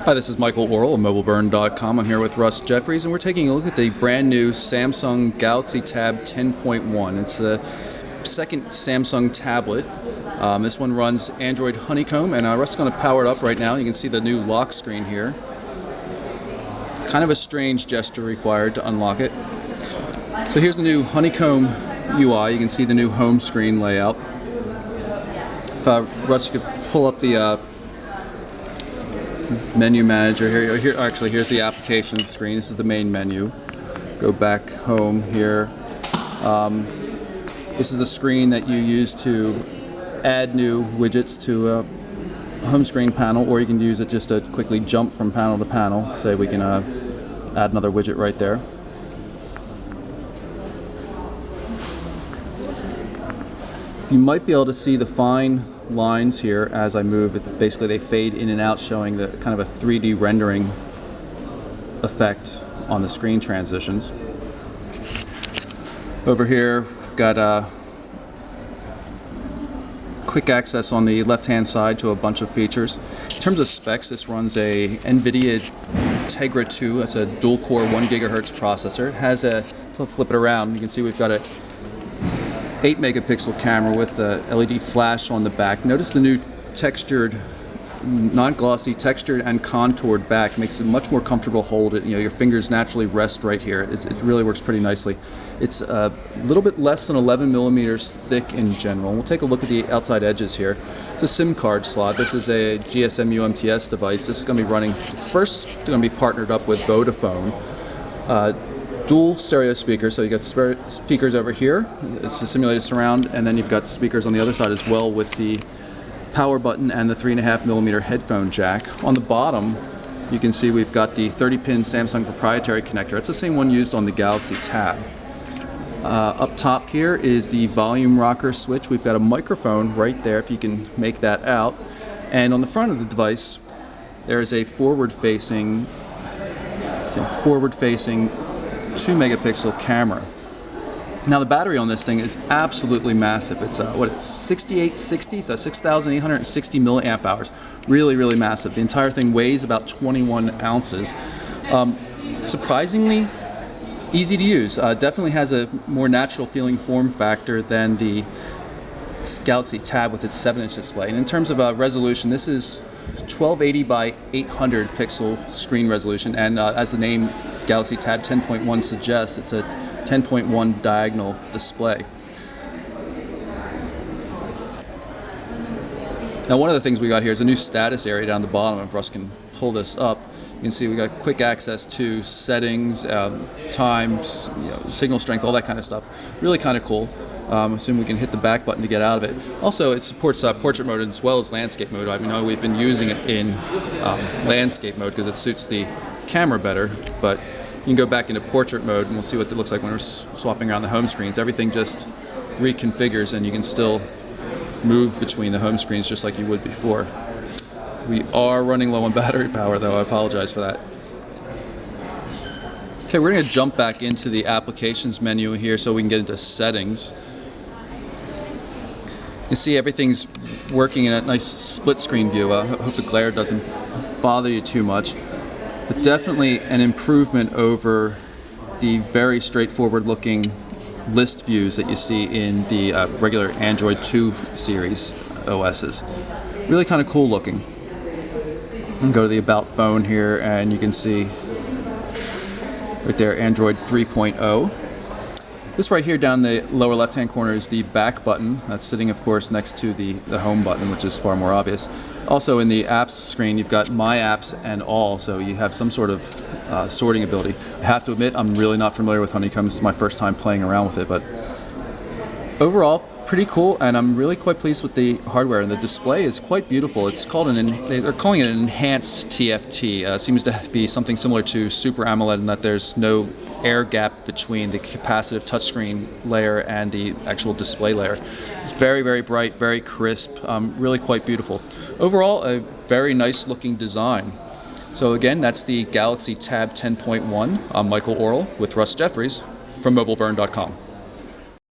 Hi, this is Michael Orrell of MobileBurn.com. I'm here with Russ Jeffries, and we're taking a look at the brand new Samsung Galaxy Tab 10.1. It's the second Samsung tablet. This one runs Android Honeycomb, and Russ is going to power it up right now. You can see the new lock screen here. Kind of a strange gesture required to unlock it. So here's the new Honeycomb UI. You can see the new home screen layout. If Russ, you could pull up the menu manager here. Actually, here's the application screen. This is the main menu. Go back home here. This is the screen that you use to add new widgets to a home screen panel, or you can use it just to quickly jump from panel to panel. Say we can add another widget right there. You might be able to see the fine lines here as I move. Basically, they fade in and out, showing the kind of a 3D rendering effect on the screen transitions. Over here, we've got quick access on the left-hand side to a bunch of features. In terms of specs, this runs a NVIDIA Tegra 2. That's a dual-core 1 GHz processor. It has a, flip it around, you can see we've got a 8 megapixel camera with a LED flash on the back. Notice the new textured, not glossy, textured and contoured back makes it much more comfortable to hold it. You know, your fingers naturally rest right here. It really works pretty nicely. It's a little bit less than 11 millimeters thick in general. We'll take a look at the outside edges here. It's a SIM card slot. This is a GSM UMTS device. This is going to be running, first going to be partnered up with Vodafone. Dual stereo speakers, so you got speakers over here. It's a simulated surround, and then you've got speakers on the other side as well with the power button and the 3.5 millimeter headphone jack. On the bottom, you can see we've got the 30-pin Samsung proprietary connector. It's the same one used on the Galaxy Tab. Up top here is the volume rocker switch. We've got a microphone right there, if you can make that out. And on the front of the device, there is a forward-facing 2 megapixel camera. Now the battery on this thing is absolutely massive. It's 6860, so 6,860 milliamp hours. Really massive. The entire thing weighs about 21 ounces. Surprisingly easy to use. Definitely has a more natural feeling form factor than the Galaxy Tab with its 7-inch display. And in terms of resolution, this is 1280 by 800 pixel screen resolution, and as the name Galaxy Tab 10.1 suggests, it's a 10.1 diagonal display. Now, one of the things we got here is a new status area down the bottom. If Russ can pull this up, you can see we got quick access to settings, times, signal strength, all that kind of stuff. Really kind of cool. Assume we can hit the back button to get out of it. Also, it supports portrait mode as well as landscape mode. I know we've been using it in landscape mode because it suits the camera better, but you can go back into portrait mode and we'll see what it looks like when we're swapping around the home screens. Everything just reconfigures and you can still move between the home screens just like you would before. We are running low on battery power though, I apologize for that. Okay, we're going to jump back into the applications menu here so we can get into settings. You can see everything's working in a nice split screen view. I hope the glare doesn't bother you too much. But definitely an improvement over the very straightforward looking list views that you see in the regular Android 2 series OSs. Really kind of cool looking. You can go to the About phone here and you can see right there Android 3.0. This right here down the lower left hand corner is the back button. That's sitting of course next to the home button, which is far more obvious. Also in the apps screen you've got My Apps and All, so you have some sort of sorting ability. I have to admit I'm really not familiar with Honeycomb. This is my first time playing around with it, but overall pretty cool, and I'm really quite pleased with the hardware, and the display is quite beautiful. It's called they're calling it an enhanced TFT. Seems to be something similar to Super AMOLED in that there's no air gap between the capacitive touchscreen layer and the actual display layer. It's very bright, very crisp, really quite beautiful. Overall, a very nice looking design. So again, that's the Galaxy Tab 10.1. I'm Michael Orrell with Russ Jeffries from MobileBurn.com.